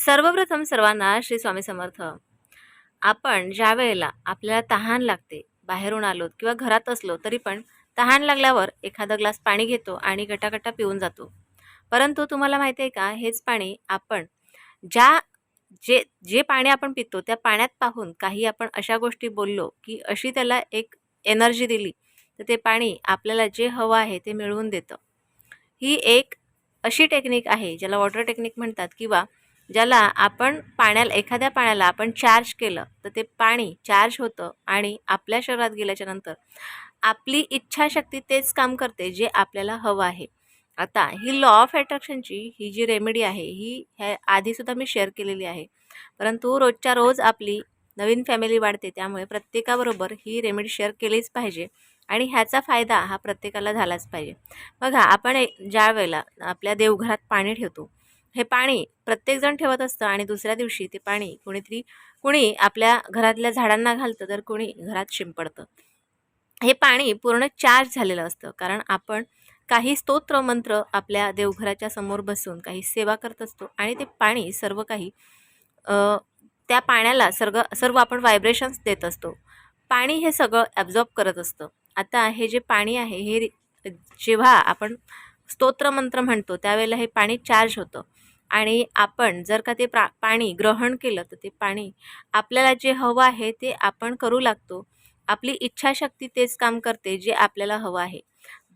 सर्वप्रथम सर्वांना श्री स्वामी समर्थ. आपण ज्या वेळेला आपल्याला तहान लागते, बाहेरून आलो किंवा घरात असलो तरी पण तहान लागल्यावर एखादा ग्लास पाणी घेतो आणि गटागटा पिऊन जातो. परंतु तुम्हाला माहिती आहे का, हेच पाणी आपण ज्या जे जे पाणी आपण पितो त्या पाण्यात पाहून काही आपण अशा गोष्टी बोललो की अशी त्याला एक एनर्जी दिली, तर ते पाणी आपल्याला जे हवं आहे ते मिळवून देतं. ही एक अशी टेक्निक आहे ज्याला वॉटर टेक्निक म्हणतात, किंवा ज्याला आपण एखाद्या पाण्याला आपण चार्ज केलं तर ते पाणी चार्ज होतं आणि आपल्या शरीरात गेल्याच्यानंतर आपली इच्छाशक्ती तेच काम करते जे आपल्याला हवं आहे. आता ही लॉ ऑफ अट्रॅक्शनची ही जी रेमेडी आहे ही ह्या आधीसुद्धा मी शेअर केलेली आहे, परंतु रोजच्या रोज आपली नवीन फॅमिली वाढते, त्यामुळे प्रत्येकाबरोबर ही रेमेडी शेअर केलीच पाहिजे आणि ह्याचा फायदा हा प्रत्येकाला झालाच पाहिजे. बघा, आपण ज्या वेळेला आपल्या देवघरात पाणी ठेवतो, हे पाणी प्रत्येकजण ठेवत असतं आणि दुसऱ्या दिवशी ते पाणी कुणी आपल्या घरातल्या झाडांना घालतं, तर कुणी घरात शिंपडतं. हे पाणी पूर्ण चार्ज झालेलं असतं, कारण आपण काही स्तोत्र मंत्र आपल्या देवघराच्या समोर बसून काही सेवा करत असतो आणि ते पाणी सर्व काही त्या पाण्याला सर्व आपण व्हायब्रेशन्स देत असतो. पाणी हे सगळं ॲब्झॉर्ब करत असतं. आता हे जे पाणी आहे हे जेव्हा आपण स्तोत्रमंत्र म्हणतो त्यावेळेला हे पाणी चार्ज होतं आणि आपण जर का ते पाणी ग्रहण केलं तर ते पाणी आपल्याला जे हवं आहे ते आपण करू लागतो. आपली इच्छाशक्ती तेच काम करते जे आपल्याला हवं आहे.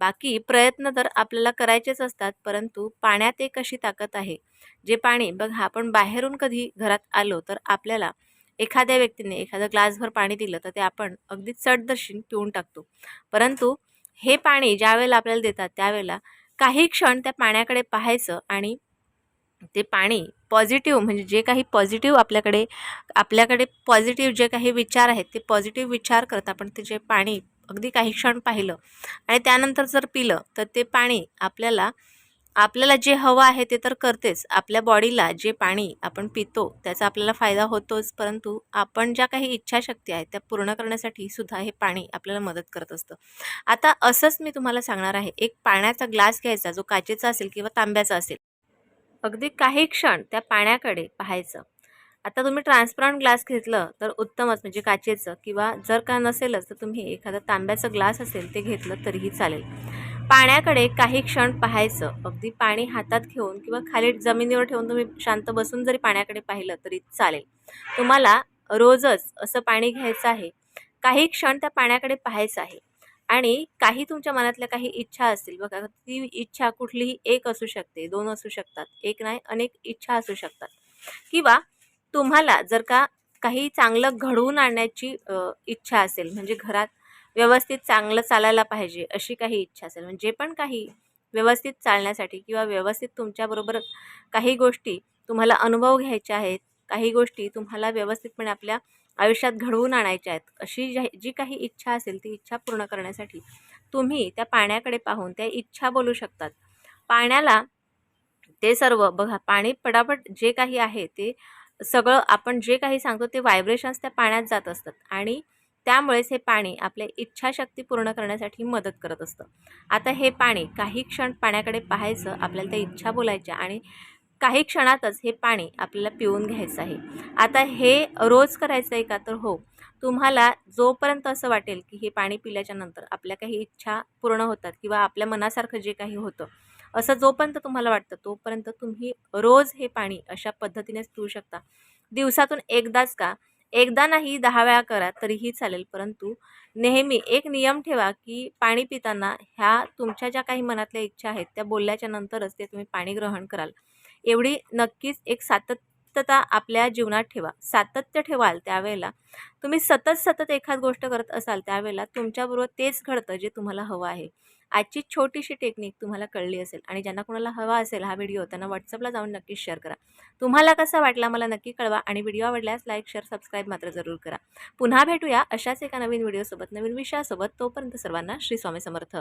बाकी प्रयत्न तर आपल्याला करायचेच असतात, परंतु पाण्यात एक अशी ताकद आहे, जे पाणी बघा, आपण बाहेरून कधी घरात आलो तर आपल्याला एखाद्या व्यक्तीने एखादा ग्लासभर पाणी दिलं तर ते आपण अगदी चटदर्शीन पिऊन टाकतो. परंतु हे पाणी ज्यावेळेला आपल्याला देतात त्यावेळेला काही क्षण त्या पाण्याकडे पाहायचं आणि ते पाणी पॉझिटिव्ह, म्हणजे जे काही पॉझिटिव्ह आपल्याकडे पॉझिटिव्ह जे काही विचार आहेत ते पॉझिटिव्ह विचार करत आपण ते जे पाणी अगदी काही क्षण पाहिलं आणि त्यानंतर जर पिलं तर ते पाणी आपल्याला जे हवं आहे ते तर करतेच. आपल्या बॉडीला जे पाणी आपण पितो त्याचा आपल्याला फायदा होतोच, परंतु आपण ज्या काही इच्छाशक्ती आहेत त्या पूर्ण करण्यासाठी सुद्धा हे पाणी आपल्याला मदत करत असतं. आता असंच मी तुम्हाला सांगणार आहे. एक पाण्याचा ग्लास घ्यायचा, जो काचेचा असेल किंवा तांब्याचा असेल. अगदी काही क्षण त्या पाण्याकडे पाहायचं. आता तुम्ही ट्रान्सपरंट ग्लास घेतलं तर उत्तमच, म्हणजे काचेचं, किंवा जर का नसेलच तर तुम्ही एखादा तांब्याचं ग्लास असेल ते घेतलं तरीही चालेल. पाण्याकडे काही क्षण पाहायचं. अगदी पाणी हातात घेऊन किंवा खाली जमिनीवर ठेवून तुम्ही शांत बसून जरी पाण्याकडे पाहिलं तरी चालेल. तुम्हाला रोजच असं पाणी घ्यायचं आहे. काही क्षण त्या पाण्याकडे पाहायचं आहे आणि काही तुमच्या मनातल्या काही इच्छा असतील बघा, ती इच्छा कुठलीही एक असू शकते, दोन असू शकतात, एक नाही अनेक इच्छा असू शकतात. किंवा तुम्हाला जर का काही चांगलं घडवून आणण्याची इच्छा असेल, म्हणजे घरात व्यवस्थित चांगलं चालायला पाहिजे अशी काही इच्छा असेल, म्हणजे पण काही व्यवस्थित चालण्यासाठी किंवा व्यवस्थित तुमच्याबरोबर काही गोष्टी तुम्हाला अनुभव घ्यायच्या आहेत, काही गोष्टी तुम्हाला व्यवस्थितपणे आपल्या आयुष्यात घडवून आणायच्या आहेत, अशी जी काही इच्छा असेल ती इच्छा पूर्ण करण्यासाठी तुम्ही त्या पाण्याकडे पाहून त्या इच्छा बोलू शकतात. पाण्याला ते सर्व बघा, पाणी पटापट जे काही आहे ते सगळं आपण जे काही सांगतो ते व्हायब्रेशन्स त्या पाण्यात जात असतात आणि त्यामुळेच हे पाणी आपल्या इच्छाशक्ती पूर्ण करण्यासाठी मदत करत असतं. आता हे पाणी काही क्षण पाण्याकडे पाहायचं, आपल्याला त्या इच्छा बोलायच्या आणि काही क्षणातच हे पाणी आपल्याला पिऊन घ्यायचं आहे. आता हे रोज करायचं आहे का? तर हो. तुम्हाला जोपर्यंत असं वाटेल की हे पाणी पिल्याच्या नंतर आपल्या काही इच्छा पूर्ण होतात किंवा आपल्या मनासारखं जे काही होतं, असं जोपर्यंत तुम्हाला वाटतं तोपर्यंत तुम्ही रोज हे पाणी अशा पद्धतीनेच पिऊ शकता. दिवसातून एकदाच का? एकदा नाही 10 वेळा करा तरीही चालेल, परंतु नेहमी एक नियम ठेवा की पाणी पिताना ह्या तुमच्या ज्या काही मनातल्या इच्छा आहेत त्या बोलल्याच्या नंतरच ते तुम्ही पाणी ग्रहण कराल. एवढी नक्कीच एक सातत्यता आपल्या जीवनात ठेवा. सातत्य ठेवाल त्यावेळेला तुम्ही सतत एखाद गोष्ट करत असाल त्यावेळेला तुमच्याबरोबर तेच घडतं जे तुम्हाला हवं आहे. आजची छोटीशी टेक्निक तुम्हाला कळली असेल आणि ज्यांना कोणाला हवा असेल हा व्हिडिओ त्यांना व्हॉट्सअपला जाऊन नक्कीच शेअर करा. तुम्हाला कसा वाटला मला नक्की कळवा आणि व्हिडिओ आवडल्यास लाईक, शेअर, सबस्क्राईब मात्र जरूर करा. पुन्हा भेटूया अशाच एका नवीन व्हिडिओसोबत, नवीन विषयासोबत. तोपर्यंत सर्वांना श्री स्वामी समर्थ.